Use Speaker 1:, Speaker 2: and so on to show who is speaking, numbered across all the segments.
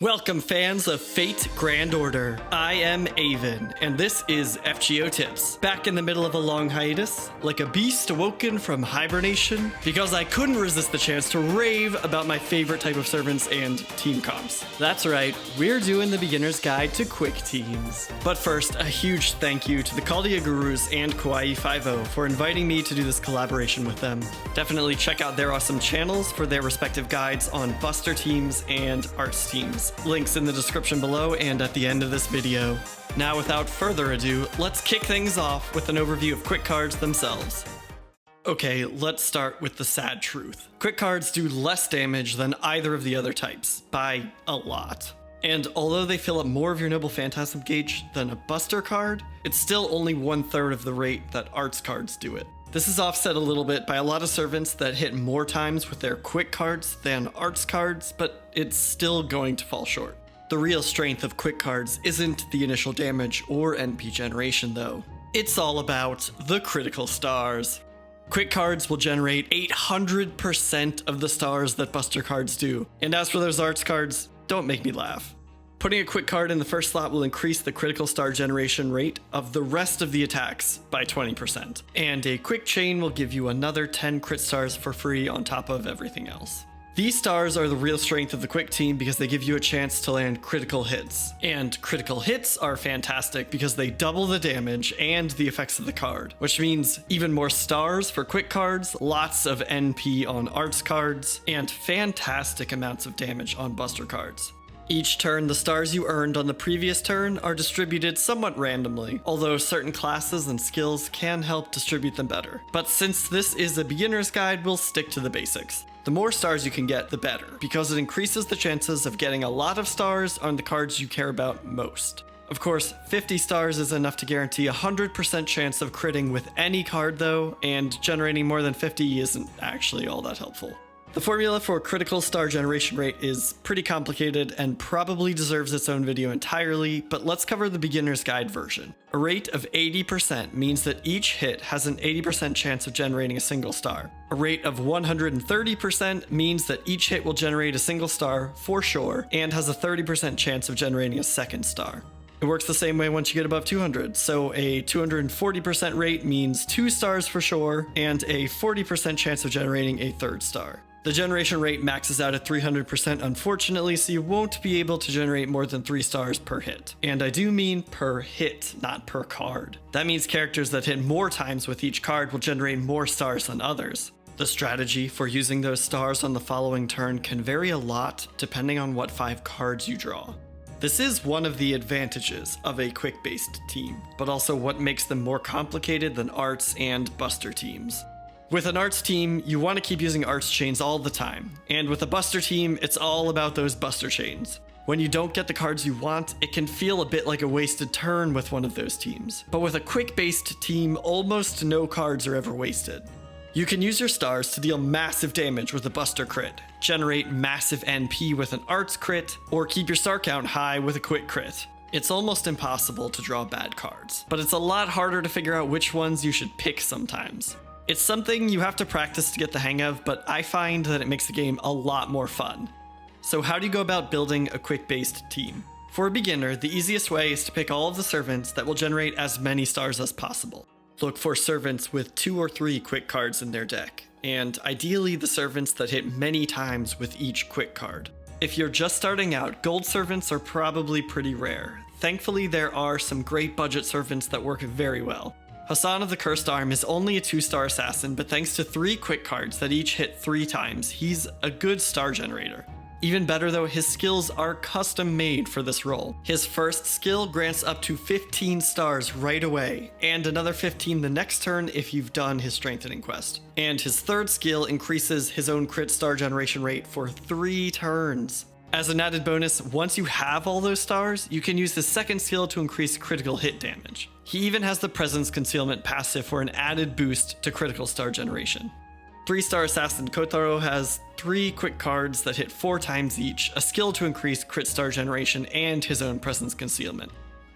Speaker 1: Welcome fans of Fate Grand Order. I am Avon, and this is FGO Tips. Back in the middle of a long hiatus, like a beast awoken from hibernation, because I couldn't resist the chance to rave about my favorite type of servants and team comps. That's right, we're doing the beginner's guide to quick teams. But first, a huge thank you to the Chaldea Gurus and KawaiiFiveOh for inviting me to do this collaboration with them. Definitely check out their awesome channels for their respective guides on Buster teams and Arts teams. Links in the description below and at the end of this video. Now without further ado, let's kick things off with an overview of quick cards themselves. Okay, let's start with the sad truth. Quick cards do less damage than either of the other types, by a lot. And although they fill up more of your Noble Phantasm gauge than a Buster card, it's still only 1/3 of the rate that Arts cards do it. This is offset a little bit by a lot of servants that hit more times with their quick cards than Arts cards, but it's still going to fall short. The real strength of quick cards isn't the initial damage or NP generation though. It's all about the critical stars. Quick cards will generate 800% of the stars that Buster cards do. And as for those Arts cards, don't make me laugh. Putting a quick card in the first slot will increase the critical star generation rate of the rest of the attacks by 20%. And a quick chain will give you another 10 crit stars for free on top of everything else. These stars are the real strength of the quick team because they give you a chance to land critical hits. And critical hits are fantastic because they double the damage and the effects of the card, which means even more stars for quick cards, lots of NP on Arts cards, and fantastic amounts of damage on Buster cards. Each turn, the stars you earned on the previous turn are distributed somewhat randomly, although certain classes and skills can help distribute them better. But since this is a beginner's guide, we'll stick to the basics. The more stars you can get, the better, because it increases the chances of getting a lot of stars on the cards you care about most. Of course, 50 stars is enough to guarantee a 100% chance of critting with any card though, and generating more than 50 isn't actually all that helpful. The formula for critical star generation rate is pretty complicated and probably deserves its own video entirely, but let's cover the beginner's guide version. A rate of 80% means that each hit has an 80% chance of generating a single star. A rate of 130% means that each hit will generate a single star for sure and has a 30% chance of generating a second star. It works the same way once you get above 200, so a 240% rate means 2 stars for sure and a 40% chance of generating a third star. The generation rate maxes out at 300% unfortunately, so you won't be able to generate more than 3 stars per hit. And I do mean per hit, not per card. That means characters that hit more times with each card will generate more stars than others. The strategy for using those stars on the following turn can vary a lot depending on what 5 cards you draw. This is one of the advantages of a quick-based team, but also what makes them more complicated than Arts and Buster teams. With an Arts team, you want to keep using Arts chains all the time, and with a Buster team, it's all about those Buster chains. When you don't get the cards you want, it can feel a bit like a wasted turn with one of those teams. But with a quick-based team, almost no cards are ever wasted. You can use your stars to deal massive damage with a Buster crit, generate massive NP with an Arts crit, or keep your star count high with a quick crit. It's almost impossible to draw bad cards, but it's a lot harder to figure out which ones you should pick sometimes. It's something you have to practice to get the hang of, but I find that it makes the game a lot more fun. So how do you go about building a quick-based team? For a beginner, the easiest way is to pick all of the servants that will generate as many stars as possible. Look for servants with 2 or 3 quick cards in their deck, and ideally the servants that hit many times with each quick card. If you're just starting out, gold servants are probably pretty rare. Thankfully, there are some great budget servants that work very well. Hassan of the Cursed Arm is only a 2-star assassin, but thanks to 3 quick cards that each hit 3 times, he's a good star generator. Even better though, his skills are custom made for this role. His first skill grants up to 15 stars right away, and another 15 the next turn if you've done his strengthening quest. And his third skill increases his own crit star generation rate for 3 turns. As an added bonus, once you have all those stars, you can use his second skill to increase critical hit damage. He even has the Presence Concealment passive for an added boost to critical star generation. 3-star assassin Kotaro has 3 quick cards that hit 4 times each, a skill to increase crit star generation and his own Presence Concealment.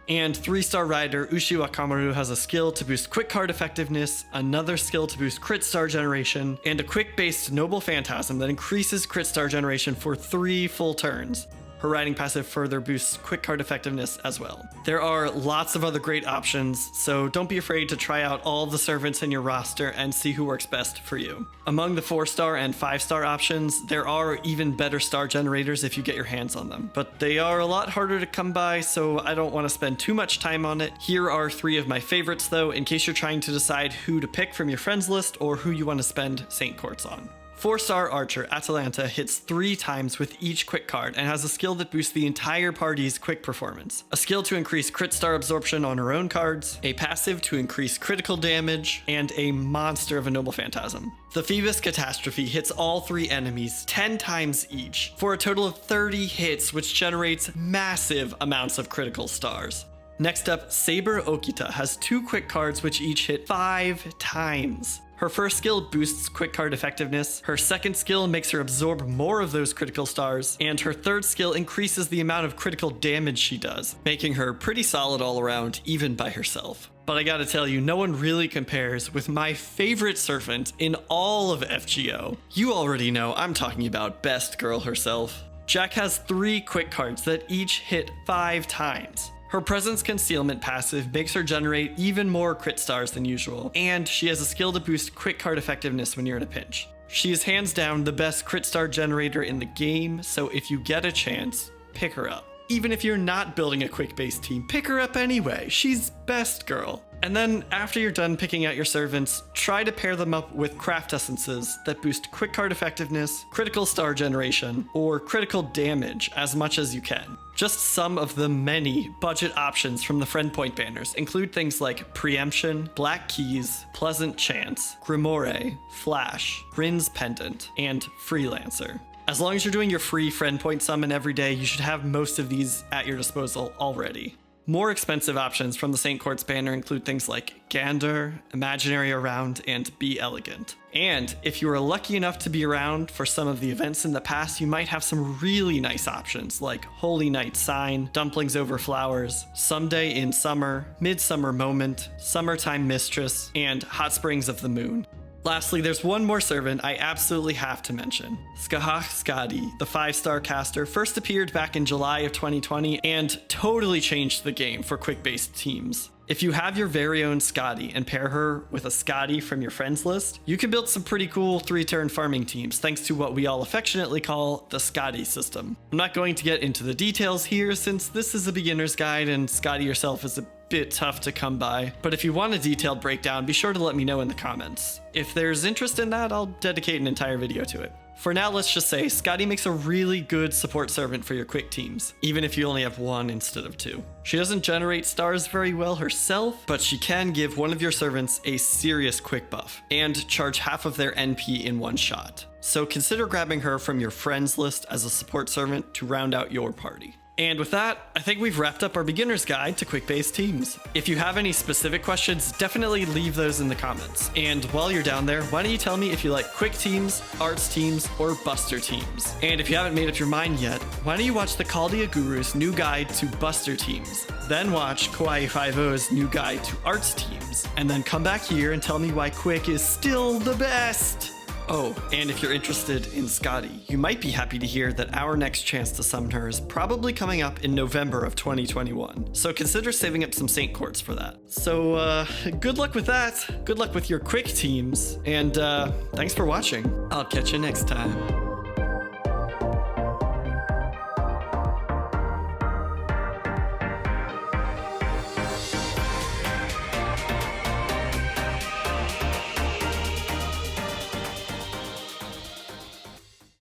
Speaker 1: And 3-star rider Ushi Wakamaru has a skill to boost quick card effectiveness, another skill to boost crit star generation, and a quick-based Noble Phantasm that increases crit star generation for 3 full turns. Her riding passive further boosts quick card effectiveness as well. There are lots of other great options, so don't be afraid to try out all the servants in your roster and see who works best for you. Among the 4-star and 5-star options, there are even better star generators if you get your hands on them, but they are a lot harder to come by, so I don't want to spend too much time on it. Here are 3 of my favorites though, in case you're trying to decide who to pick from your friends list or who you want to spend Saint Courts on. 4-star archer Atalanta hits 3 times with each quick card and has a skill that boosts the entire party's quick performance, a skill to increase crit star absorption on her own cards, a passive to increase critical damage, and a monster of a noble phantasm. The Phoebus Catastrophe hits all 3 enemies 10 times each, for a total of 30 hits, which generates massive amounts of critical stars. Next up, Saber Okita has 2 quick cards which each hit 5 times. Her first skill boosts quick card effectiveness, her second skill makes her absorb more of those critical stars, and her third skill increases the amount of critical damage she does, making her pretty solid all around, even by herself. But I gotta tell you, no one really compares with my favorite servant in all of FGO. You already know I'm talking about Best Girl herself. Jack has 3 quick cards that each hit 5 times. Her Presence Concealment passive makes her generate even more crit stars than usual, and she has a skill to boost quick card effectiveness when you're in a pinch. She is hands down the best crit star generator in the game, so if you get a chance, pick her up. Even if you're not building a quick base team, pick her up anyway. She's Best Girl. And then after you're done picking out your servants, try to pair them up with craft essences that boost quick card effectiveness, critical star generation, or critical damage as much as you can. Just some of the many budget options from the friend point banners include things like Preemption, Black Keys, Pleasant Chance, Grimoire, Flash, Rin's Pendant, and Freelancer. As long as you're doing your free friend point summon every day, you should have most of these at your disposal already. More expensive options from the Saint Courts banner include things like Gander, Imaginary Around, and Be Elegant. And if you were lucky enough to be around for some of the events in the past, you might have some really nice options like Holy Night Sign, Dumplings Over Flowers, Someday in Summer, Midsummer Moment, Summertime Mistress, and Hot Springs of the Moon. Lastly, there's one more servant I absolutely have to mention. Scáthach-Skadi, the 5-star caster, first appeared back in July of 2020 and totally changed the game for quick-based teams. If you have your very own Skadi and pair her with a Skadi from your friends list, you can build some pretty cool 3-turn farming teams thanks to what we all affectionately call the Skadi system. I'm not going to get into the details here since this is a beginner's guide and Skadi yourself is a bit tough to come by, but if you want a detailed breakdown, be sure to let me know in the comments. If there's interest in that, I'll dedicate an entire video to it. For now, let's just say Skadi makes a really good support servant for your quick teams, even if you only have 1 instead of 2. She doesn't generate stars very well herself, but she can give one of your servants a serious quick buff and charge half of their NP in one shot. So consider grabbing her from your friends list as a support servant to round out your party. And with that, I think we've wrapped up our beginner's guide to quick-based teams. If you have any specific questions, definitely leave those in the comments. And while you're down there, why don't you tell me if you like quick teams, arts teams, or buster teams? And if you haven't made up your mind yet, why don't you watch the Chaldea Guru's new guide to buster teams? Then watch KawaiiFiveOh's new guide to arts teams. And then come back here and tell me why quick is still the best! Oh, and if you're interested in Skadi, you might be happy to hear that our next chance to summon her is probably coming up in November of 2021. So consider saving up some Saint Courts for that. So, good luck with that. Good luck with your quick teams. And, thanks for watching. I'll catch you next time.